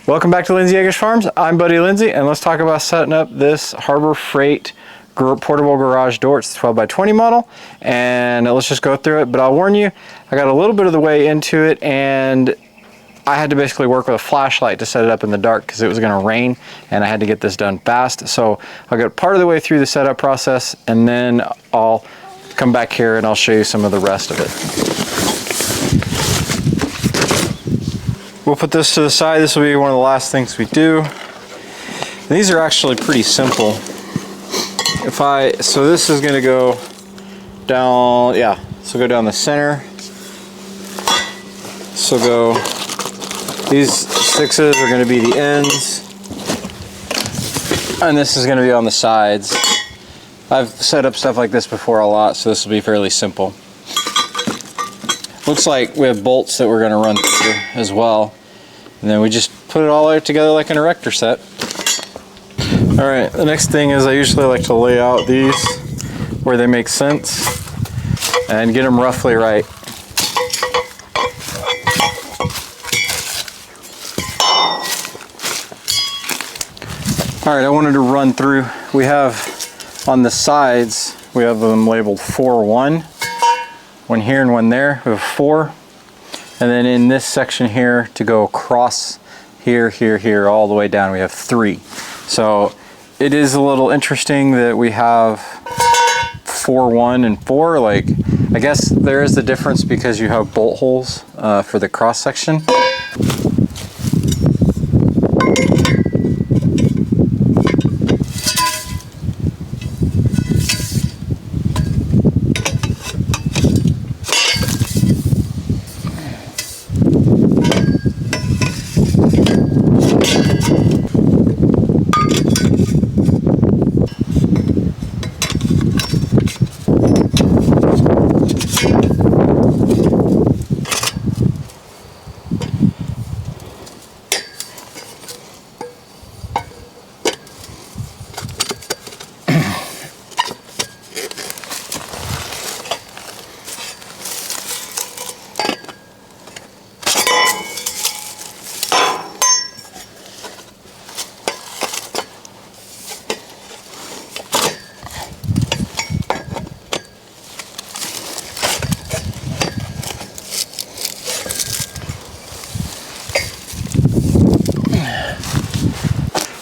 Welcome back to Lindsey Farms. I'm Buddy Lindsey, and let's talk about setting up this Harbor Freight portable garage door. It's a 12 by 20 model, and let's just go through it. But I'll warn you, I got a little bit of the way into it, and I had to basically work with a flashlight to set it up in the dark because it was going to rain, and I had to get this done fast. So I'll get part of the way through the setup process, and then I'll come back here and I'll show you some of the rest of it. We'll put this to the side. This will be one of the last things we do. These are actually pretty simple. So this is going to go down, so go down the center. So go, these 6s are going to be the ends, and this is going to be on the sides. I've set up stuff like this before a lot, so this will be fairly simple. Looks like we have bolts that we're going to run through as well, and then we just put it all together like an erector set. Alright, the next thing is I usually like to lay out these where they make sense and get them roughly right. Alright, I wanted to run through. We have on the sides, we have them labeled 4-1. One here and one there. We have 4. And then in this section here to go across here, here, here, all the way down, we have 3. So it is a little interesting that we have 4-1 and 4. Like, I guess there is the difference because you have bolt holes for the cross section.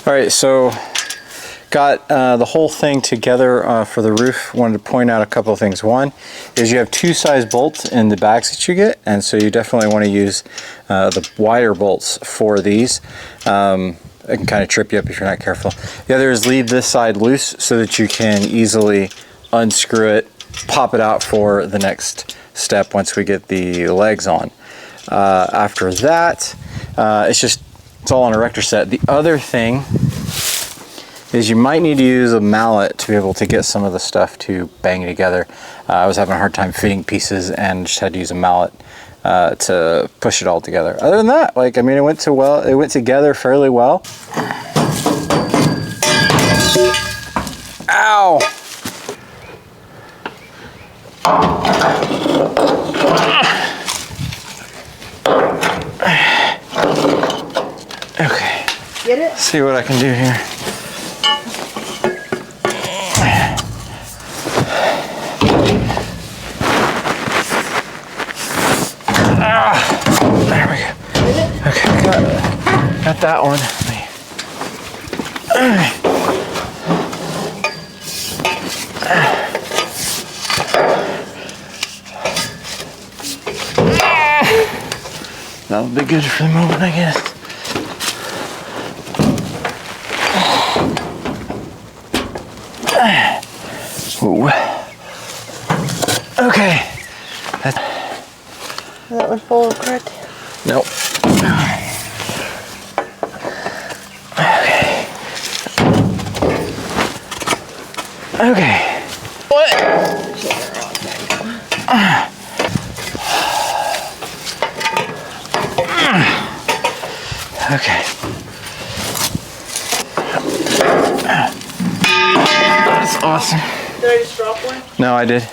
Alright, so got the whole thing together for the roof. Wanted to point out a couple of things. One is you have 2 size bolts in the bags that you get, and so you definitely want to use the wider bolts for these. It can kind of trip you up if you're not careful. The other is leave this side loose so that you can easily unscrew it, pop it out for the next step once we get the legs on. After that, it's all on a erector set. The other thing is you might need to use a mallet to be able to get some of the stuff to bang together. I was having a hard time fitting pieces and just had to use a mallet to push it all together. Other than that, like, I mean, it went together fairly well. Ow! Okay. Get it? Let's see what I can do here. There we go. Okay, got that one. That'll be good for the moment, I guess. Ooh. Okay. That one full of crud. Nope. Okay. Okay. What? Okay. That's awesome. Did I just drop one? No, I did.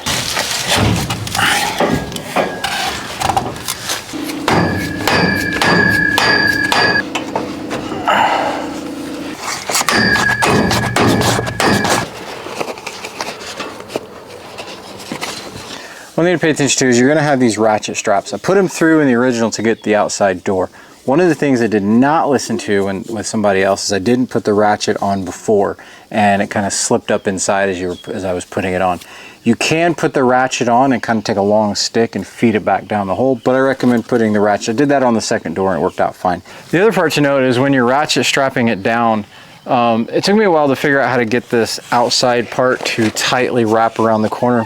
One thing to pay attention to is you're going to have these ratchet straps. I put them through in the original to get the outside door. One of the things I did not listen to with somebody else is I didn't put the ratchet on before, and it kind of slipped up inside as I was putting it on. You can put the ratchet on and kind of take a long stick and feed it back down the hole, but I recommend putting the ratchet. I did that on the second door and it worked out fine. The other part to note is when you're ratchet strapping it down, it took me a while to figure out how to get this outside part to tightly wrap around the corner.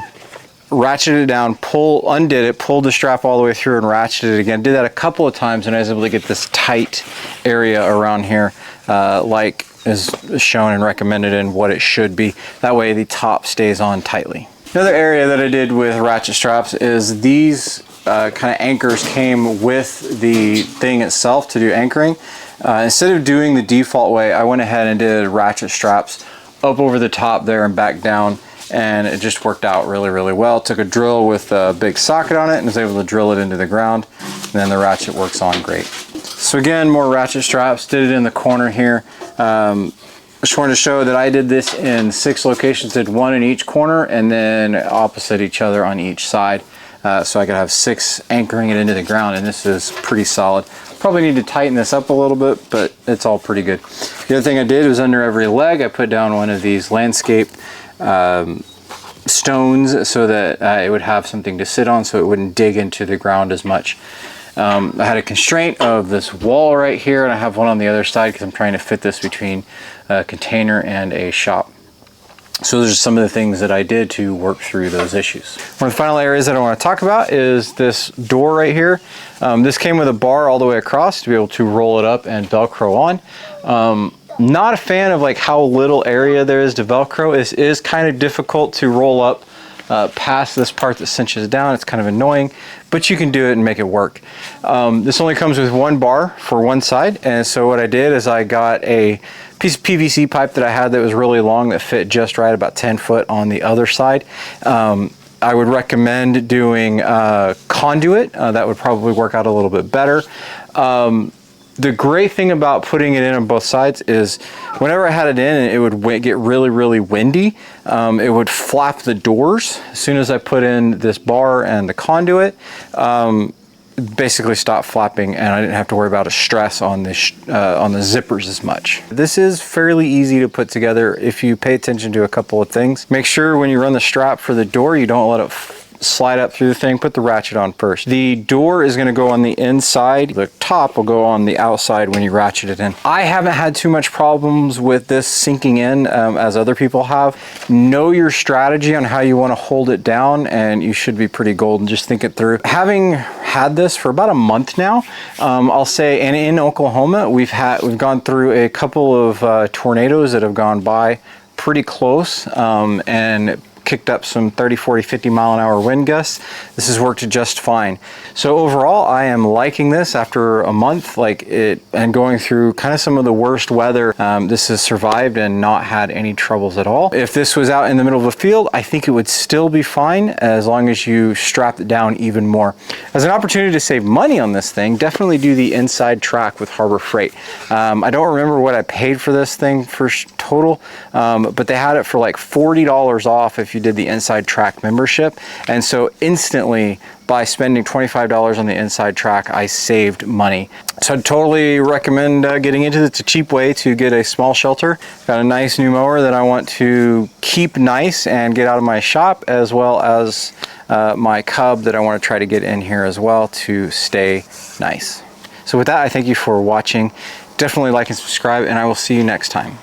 Ratcheted it down, undid it, pulled the strap all the way through and ratcheted it again. Did that a couple of times and I was able to get this tight area around here like is shown and recommended in what it should be. That way the top stays on tightly. Another area that I did with ratchet straps is these kind of anchors came with the thing itself to do anchoring. Instead of doing the default way, I went ahead and did ratchet straps up over the top there and back down, and it just worked out really, really well. Took a drill with a big socket on it and was able to drill it into the ground, and then the ratchet works on great. So again, more ratchet straps, did it in the corner here. Just wanted to show that I did this in 6 locations, did 1 in each corner and then opposite each other on each side. So I could have 6 anchoring it into the ground, and this is pretty solid. Probably need to tighten this up a little bit, but it's all pretty good. The other thing I did was under every leg, I put down one of these landscape stones so that it would have something to sit on so it wouldn't dig into the ground as much. I had a constraint of this wall right here, and I have one on the other side because I'm trying to fit this between a container and a shop. So those are some of the things that I did to work through those issues. One of the final areas that I want to talk about is this door right here. This came with a bar all the way across to be able to roll it up and Velcro on. Not a fan of like how little area there is to Velcro. It is kind of difficult to roll up past this part that cinches down. It's kind of annoying, but you can do it and make it work. This only comes with 1 bar for one side, and so what I did is I got a piece of PVC pipe that I had that was really long that fit just right, about 10 foot on the other side. I would recommend doing conduit. That would probably work out a little bit better. The great thing about putting it in on both sides is whenever I had it in, it would get really, really windy. It would flap the doors as soon as I put in this bar and the conduit. Basically stopped flapping, and I didn't have to worry about a stress on the zippers as much. This is fairly easy to put together if you pay attention to a couple of things. Make sure when you run the strap for the door, you don't let it slide up through the thing. Put the ratchet on first. The door is going to go on the inside. The top will go on the outside when you ratchet it in. I haven't had too much problems with this sinking in as other people have. Know your strategy on how you want to hold it down, and you should be pretty golden. Just think it through. Having had this for about a month now, I'll say, and in Oklahoma, we've gone through a couple of tornadoes that have gone by pretty close, and kicked up some 30, 40, 50 mile an hour wind gusts. This has worked just fine. So overall, I am liking this after a month, and going through kind of some of the worst weather. This has survived and not had any troubles at all. If this was out in the middle of a field, I think it would still be fine as long as you strap it down even more. As an opportunity to save money on this thing, definitely do the inside track with Harbor Freight. I don't remember what I paid for this thing for total, but they had it for like $40 off if you did the inside track membership, and so instantly by spending $25 on the inside track, I saved money. So I'd totally recommend getting into it. It's a cheap way to get a small shelter. Got a nice new mower that I want to keep nice and get out of my shop, as well as my Cub that I want to try to get in here as well to stay nice. So with that, I thank you for watching. Definitely like and subscribe, and I will see you next time.